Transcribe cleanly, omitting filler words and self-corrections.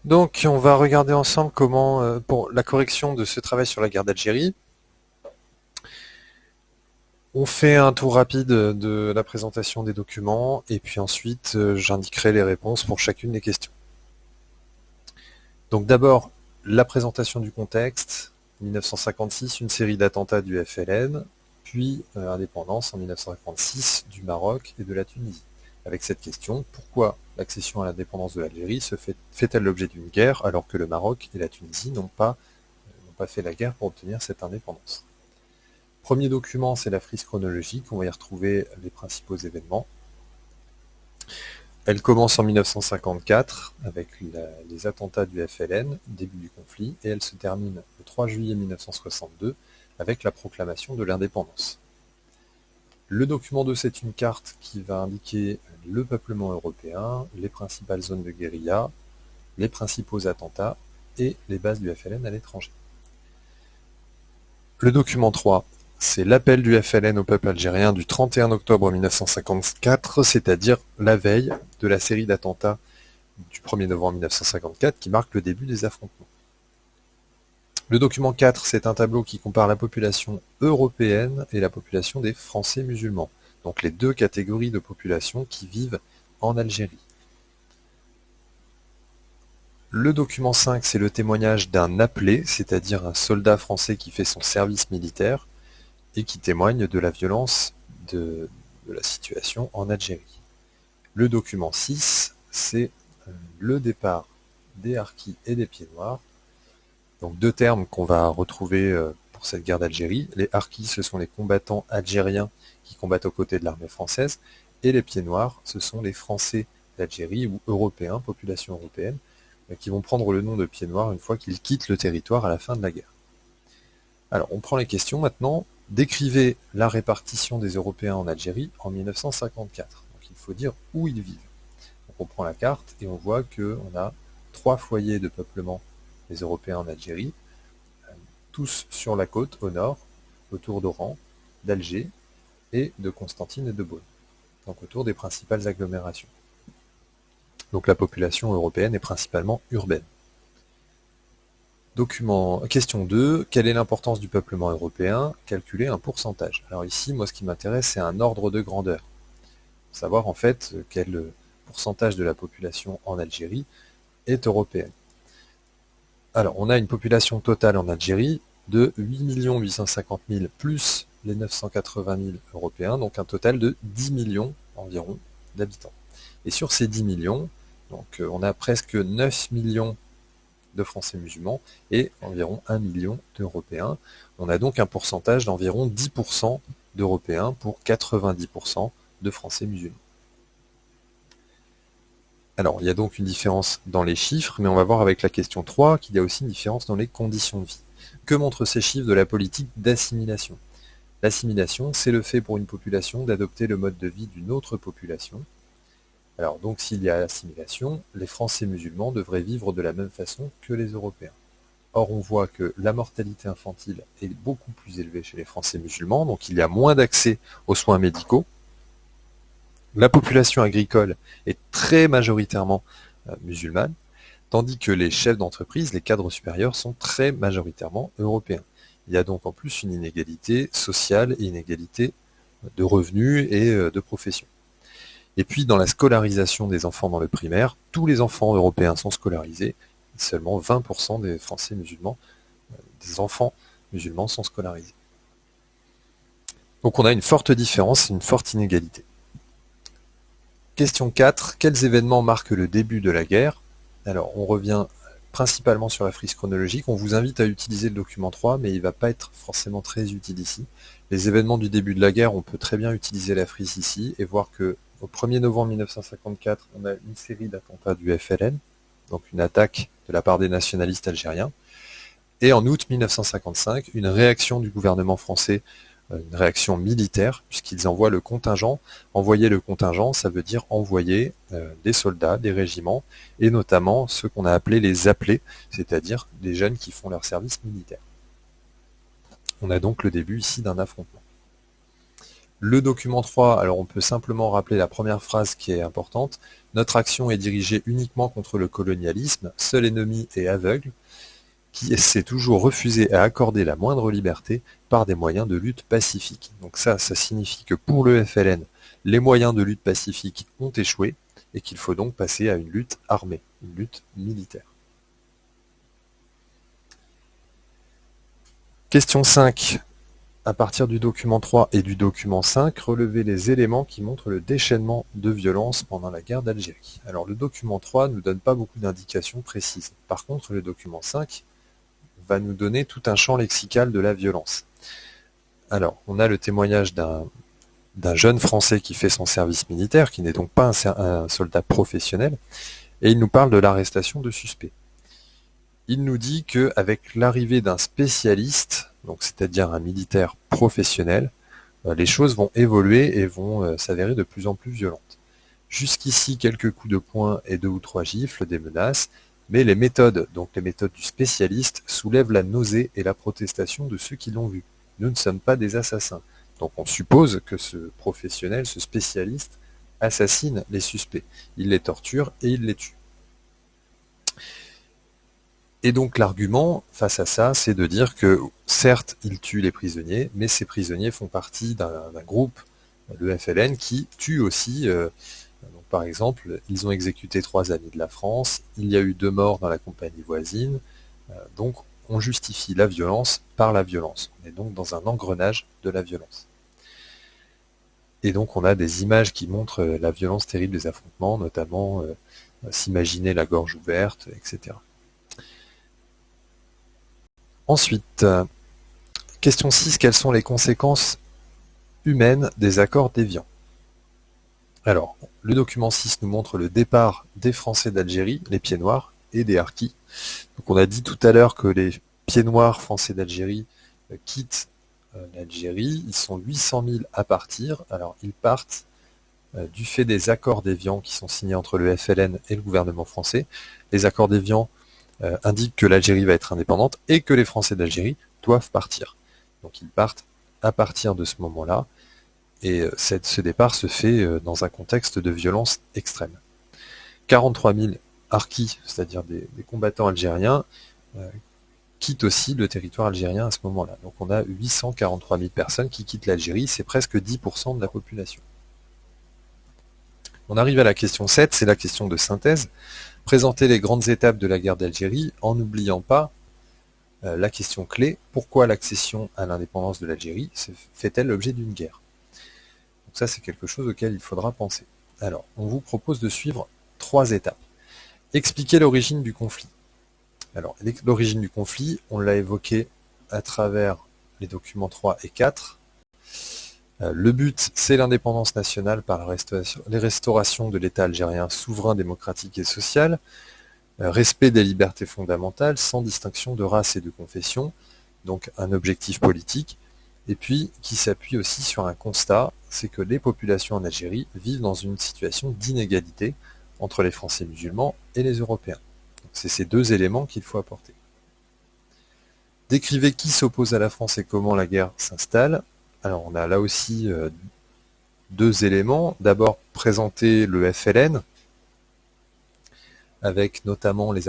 Donc, on va regarder ensemble comment, pour la correction de ce travail sur la guerre d'Algérie, on fait un tour rapide de la présentation des documents et puis ensuite j'indiquerai les réponses pour chacune des questions. Donc d'abord, la présentation du contexte, 1956, une série d'attentats du FLN, puis indépendance en 1956 du Maroc et de la Tunisie. Avec cette question, pourquoi l'accession à l'indépendance de l'Algérie fait-elle l'objet d'une guerre alors que le Maroc et la Tunisie n'ont pas fait la guerre pour obtenir cette indépendance? Premier document, c'est la frise chronologique, on va y retrouver les principaux événements. Elle commence en 1954 avec les attentats du FLN, début du conflit, et elle se termine le 3 juillet 1962 avec la proclamation de l'indépendance. Le document 2, c'est une carte qui va indiquer le peuplement européen, les principales zones de guérilla, les principaux attentats et les bases du FLN à l'étranger. Le document 3, c'est l'appel du FLN au peuple algérien du 31 octobre 1954, c'est-à-dire la veille de la série d'attentats du 1er novembre 1954 qui marque le début des affrontements. Le document 4, c'est un tableau qui compare la population européenne et la population des Français musulmans, donc les deux catégories de population qui vivent en Algérie. Le document 5, c'est le témoignage d'un appelé, c'est-à-dire un soldat français qui fait son service militaire et qui témoigne de la violence de la situation en Algérie. Le document 6, c'est le départ des harkis et des pieds noirs. Donc deux termes qu'on va retrouver pour cette guerre d'Algérie. Les harkis, ce sont les combattants algériens qui combattent aux côtés de l'armée française, et les pieds noirs, ce sont les Français d'Algérie ou européens, population européenne, qui vont prendre le nom de pieds noirs une fois qu'ils quittent le territoire à la fin de la guerre. Alors, on prend les questions maintenant. Décrivez la répartition des Européens en Algérie en 1954. Donc il faut dire où ils vivent. Donc on prend la carte et on voit qu'on a 3 foyers de peuplement des Européens en Algérie, tous sur la côte au nord, autour d'Oran, d'Alger et de Constantine et de Beaune, donc autour des principales agglomérations. Donc la population européenne est principalement urbaine. Question 2, quelle est l'importance du peuplement européen? Calculer un pourcentage. Alors ici, moi ce qui m'intéresse, c'est un ordre de grandeur. Savoir en fait quel pourcentage de la population en Algérie est européenne. Alors, on a une population totale en Algérie de 8 850 000 plus les 980 000 Européens, donc un total de 10 millions environ d'habitants. Et sur ces 10 millions, donc, on a presque 9 millions de Français musulmans et environ 1 million d'Européens. On a donc un pourcentage d'environ 10% d'Européens pour 90% de Français musulmans. Alors, il y a donc une différence dans les chiffres, mais on va voir avec la question 3 qu'il y a aussi une différence dans les conditions de vie. Que montrent ces chiffres de la politique d'assimilation? L'assimilation, c'est le fait pour une population d'adopter le mode de vie d'une autre population. Alors donc s'il y a assimilation, les Français musulmans devraient vivre de la même façon que les Européens. Or on voit que la mortalité infantile est beaucoup plus élevée chez les Français musulmans, donc il y a moins d'accès aux soins médicaux. La population agricole est très majoritairement musulmane, tandis que les chefs d'entreprise, les cadres supérieurs, sont très majoritairement européens. Il y a donc en plus une inégalité sociale et une inégalité de revenus et de profession. Et puis dans la scolarisation des enfants dans le primaire, tous les enfants européens sont scolarisés, seulement 20% des Français musulmans, des enfants musulmans sont scolarisés. Donc on a une forte différence, une forte inégalité. Question 4. Quels événements marquent le début de la guerre? Alors, on revient principalement sur la frise chronologique. On vous invite à utiliser le document 3, mais il ne va pas être forcément très utile ici. Les événements du début de la guerre, on peut très bien utiliser la frise ici et voir que au 1er novembre 1954, on a une série d'attentats du FLN, donc une attaque de la part des nationalistes algériens. Et en août 1955, une réaction du gouvernement français, une réaction militaire, puisqu'ils envoient le contingent. Envoyer le contingent, ça veut dire envoyer des soldats, des régiments, et notamment ceux qu'on a appelés les appelés, c'est-à-dire des jeunes qui font leur service militaire. On a donc le début ici d'un affrontement. Le document 3, alors on peut simplement rappeler la première phrase qui est importante. Notre action est dirigée uniquement contre le colonialisme, seul ennemi et aveugle, qui s'est toujours refusé à accorder la moindre liberté par des moyens de lutte pacifique. Donc ça signifie que pour le FLN, les moyens de lutte pacifique ont échoué et qu'il faut donc passer à une lutte armée, une lutte militaire. Question 5. À partir du document 3 et du document 5, relevez les éléments qui montrent le déchaînement de violence pendant la guerre d'Algérie. Alors le document 3 ne nous donne pas beaucoup d'indications précises. Par contre, le document 5 va nous donner tout un champ lexical de la violence. Alors, on a le témoignage d'un jeune Français qui fait son service militaire, qui n'est donc pas un soldat professionnel, et il nous parle de l'arrestation de suspects. Il nous dit qu'avec l'arrivée d'un spécialiste, donc c'est-à-dire un militaire professionnel, les choses vont évoluer et vont s'avérer de plus en plus violentes. Jusqu'ici, quelques coups de poing et 2 ou 3 gifles, des menaces, mais les méthodes, donc les méthodes du spécialiste, soulèvent la nausée et la protestation de ceux qui l'ont vu. Nous ne sommes pas des assassins. Donc on suppose que ce professionnel, ce spécialiste, assassine les suspects. Il les torture et il les tue. Et donc l'argument face à ça, c'est de dire que certes, il tue les prisonniers, mais ces prisonniers font partie d'un groupe, le FLN, qui tue aussi. Donc, par exemple, ils ont exécuté 3 amis de la France, il y a eu 2 morts dans la compagnie voisine, donc on justifie la violence par la violence. On est donc dans un engrenage de la violence. Et donc on a des images qui montrent la violence terrible des affrontements, notamment s'imaginer la gorge ouverte, etc. Ensuite, question 6, quelles sont les conséquences humaines des accords d'Évian? Alors, le document 6 nous montre le départ des Français d'Algérie, les pieds noirs, et des harkis. Donc on a dit tout à l'heure que les pieds noirs français d'Algérie quittent l'Algérie. Ils sont 800 000 à partir. Alors ils partent du fait des accords d'Évian qui sont signés entre le FLN et le gouvernement français. Les accords d'Évian indiquent que l'Algérie va être indépendante et que les Français d'Algérie doivent partir. Donc ils partent à partir de ce moment-là. Et ce départ se fait dans un contexte de violence extrême. 43 000 harkis, c'est-à-dire des combattants algériens, quittent aussi le territoire algérien à ce moment-là. Donc on a 843 000 personnes qui quittent l'Algérie, c'est presque 10% de la population. On arrive à la question 7, c'est la question de synthèse. Présenter les grandes étapes de la guerre d'Algérie en n'oubliant pas la question clé, pourquoi l'accession à l'indépendance de l'Algérie fait-elle l'objet d'une guerre? Donc ça, c'est quelque chose auquel il faudra penser. Alors, on vous propose de suivre 3 étapes. Expliquer l'origine du conflit. Alors, l'origine du conflit, on l'a évoqué à travers les documents 3 et 4. Le but, c'est l'indépendance nationale par les restaurations de l'État algérien souverain, démocratique et social, respect des libertés fondamentales sans distinction de race et de confession, donc un objectif politique, et puis qui s'appuie aussi sur un constat, c'est que les populations en Algérie vivent dans une situation d'inégalité entre les Français musulmans et les Européens. C'est ces 2 éléments qu'il faut apporter. Décrivez qui s'oppose à la France et comment la guerre s'installe. Alors on a là aussi 2 éléments. D'abord, présenter le FLN, avec notamment les